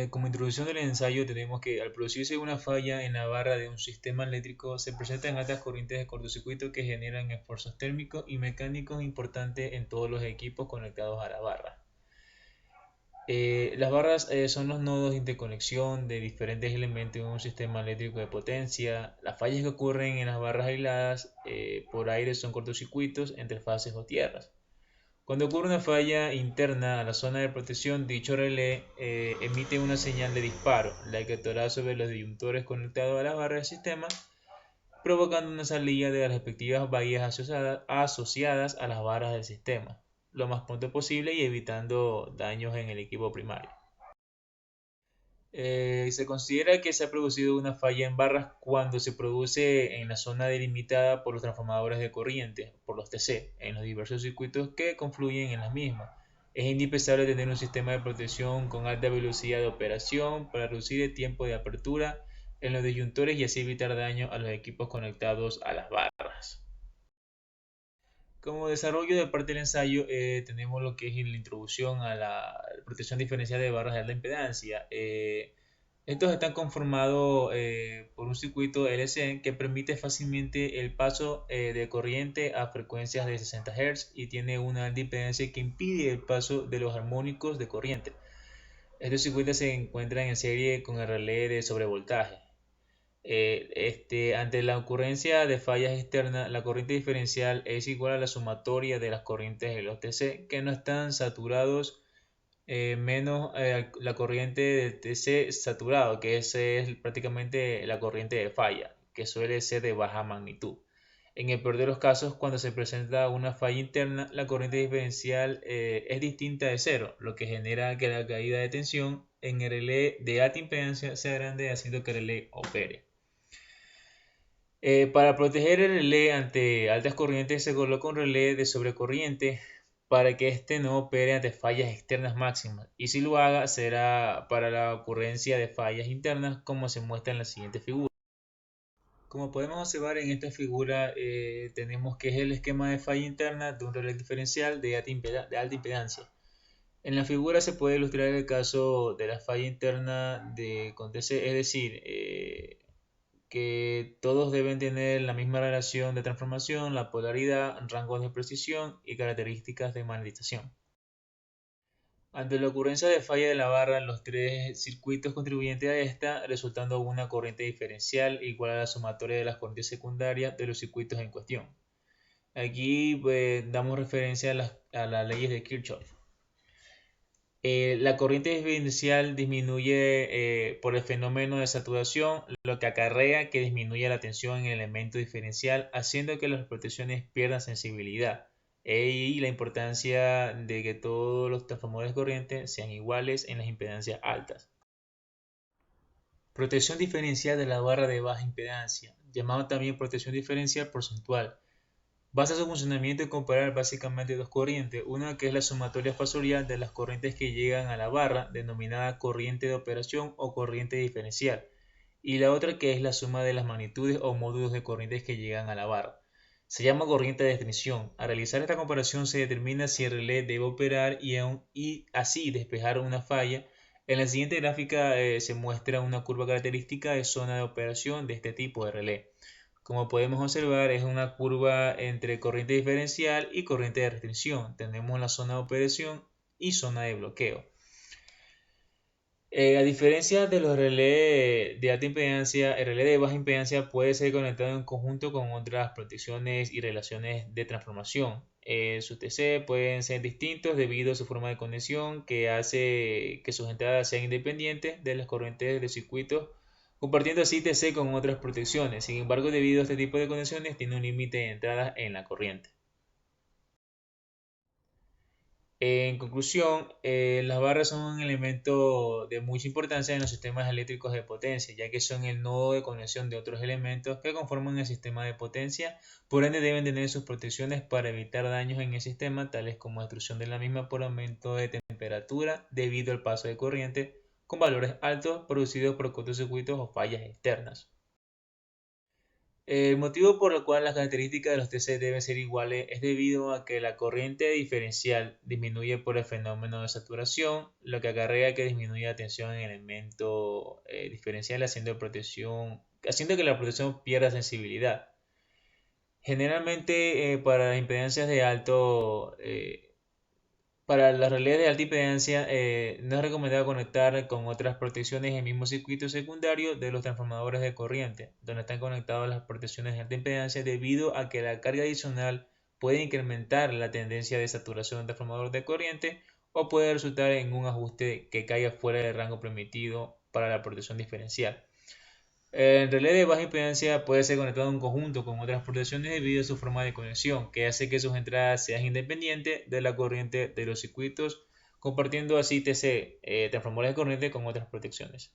Como introducción del ensayo tenemos que al producirse una falla en la barra de un sistema eléctrico se presentan altas corrientes de cortocircuito que generan esfuerzos térmicos y mecánicos importantes en todos los equipos conectados a la barra. Las barras son los nodos de interconexión de diferentes elementos en un sistema eléctrico de potencia. Las fallas que ocurren en las barras aisladas por aire son cortocircuitos entre fases o tierras. Cuando ocurre una falla interna a la zona de protección, dicho relé emite una señal de disparo, la que actuará sobre los disyuntores conectados a la barra del sistema, provocando una salida de las respectivas bahías asociadas a las barras del sistema, lo más pronto posible y evitando daños en el equipo primario. Se considera que se ha producido una falla en barras cuando se produce en la zona delimitada por los transformadores de corriente, por los TC, en los diversos circuitos que confluyen en las mismas. Es indispensable tener un sistema de protección con alta velocidad de operación para reducir el tiempo de apertura en los disyuntores y así evitar daño a los equipos conectados a las barras. Como desarrollo de parte del ensayo, tenemos lo que es la introducción a la protección diferencial de barras de alta impedancia. Estos están conformados por un circuito LC que permite fácilmente el paso de corriente a frecuencias de 60 Hz y tiene una alta impedancia que impide el paso de los armónicos de corriente. Estos circuitos se encuentran en serie con el relé de sobrevoltaje. Ante la ocurrencia de fallas externas, la corriente diferencial es igual a la sumatoria de las corrientes de los TC que no están saturados menos la corriente del TC saturado, que ese es prácticamente la corriente de falla, que suele ser de baja magnitud. En el peor de los casos, cuando se presenta una falla interna, la corriente diferencial es distinta de cero, lo que genera que la caída de tensión en el relé de alta impedancia sea grande, haciendo que el relé opere. Para proteger el relé ante altas corrientes se coloca un relé de sobrecorriente para que éste no opere ante fallas externas máximas y si lo haga será para la ocurrencia de fallas internas como se muestra en la siguiente figura. Como podemos observar en esta figura tenemos que es el esquema de falla interna de un relé diferencial de alta impedancia. En la figura se puede ilustrar el caso de la falla interna de con DC, es decir, que todos deben tener la misma relación de transformación, la polaridad, rangos de precisión y características de magnetización. Ante la ocurrencia de falla de la barra, los tres circuitos contribuyentes a esta, resultando una corriente diferencial igual a la sumatoria de las corrientes secundarias de los circuitos en cuestión. Aquí damos referencia a las leyes de Kirchhoff. La corriente diferencial disminuye por el fenómeno de saturación, lo que acarrea que disminuye la tensión en el elemento diferencial, haciendo que las protecciones pierdan sensibilidad. Y la importancia de que todos los transformadores de corriente sean iguales en las impedancias altas. Protección diferencial de la barra de baja impedancia, llamado también protección diferencial porcentual. Basa su funcionamiento en comparar básicamente dos corrientes, una que es la sumatoria fasorial de las corrientes que llegan a la barra, denominada corriente de operación o corriente diferencial, y la otra que es la suma de las magnitudes o módulos de corrientes que llegan a la barra. Se llama corriente de definición. Al realizar esta comparación se determina si el relé debe operar y así despejar una falla. En la siguiente gráfica se muestra una curva característica de zona de operación de este tipo de relé. Como podemos observar, es una curva entre corriente diferencial y corriente de restricción. Tenemos la zona de operación y zona de bloqueo. A diferencia de los relés de alta impedancia, el relé de baja impedancia puede ser conectado en conjunto con otras protecciones y relaciones de transformación. Sus TC pueden ser distintos debido a su forma de conexión que hace que sus entradas sean independientes de las corrientes de circuitos, compartiendo así TC con otras protecciones. Sin embargo, debido a este tipo de conexiones, tiene un límite de entrada en la corriente. En conclusión, las barras son un elemento de mucha importancia en los sistemas eléctricos de potencia, ya que son el nodo de conexión de otros elementos que conforman el sistema de potencia, por ende deben tener sus protecciones para evitar daños en el sistema, tales como destrucción de la misma por aumento de temperatura debido al paso de corriente con valores altos producidos por cortocircuitos o fallas externas. El motivo por el cual las características de los TC deben ser iguales es debido a que la corriente diferencial disminuye por el fenómeno de saturación, lo que acarrea que disminuye la tensión en el elemento diferencial haciendo que la protección pierda sensibilidad. Generalmente para las impedancias de alto para las relés de alta impedancia no es recomendado conectar con otras protecciones en el mismo circuito secundario de los transformadores de corriente, donde están conectadas las protecciones de alta impedancia debido a que la carga adicional puede incrementar la tendencia de saturación del transformador de corriente o puede resultar en un ajuste que caiga fuera del rango permitido para la protección diferencial. El relé de baja impedancia puede ser conectado en conjunto con otras protecciones debido a su forma de conexión, que hace que sus entradas sean independientes de la corriente de los circuitos, compartiendo así TC, transformadores de corriente con otras protecciones.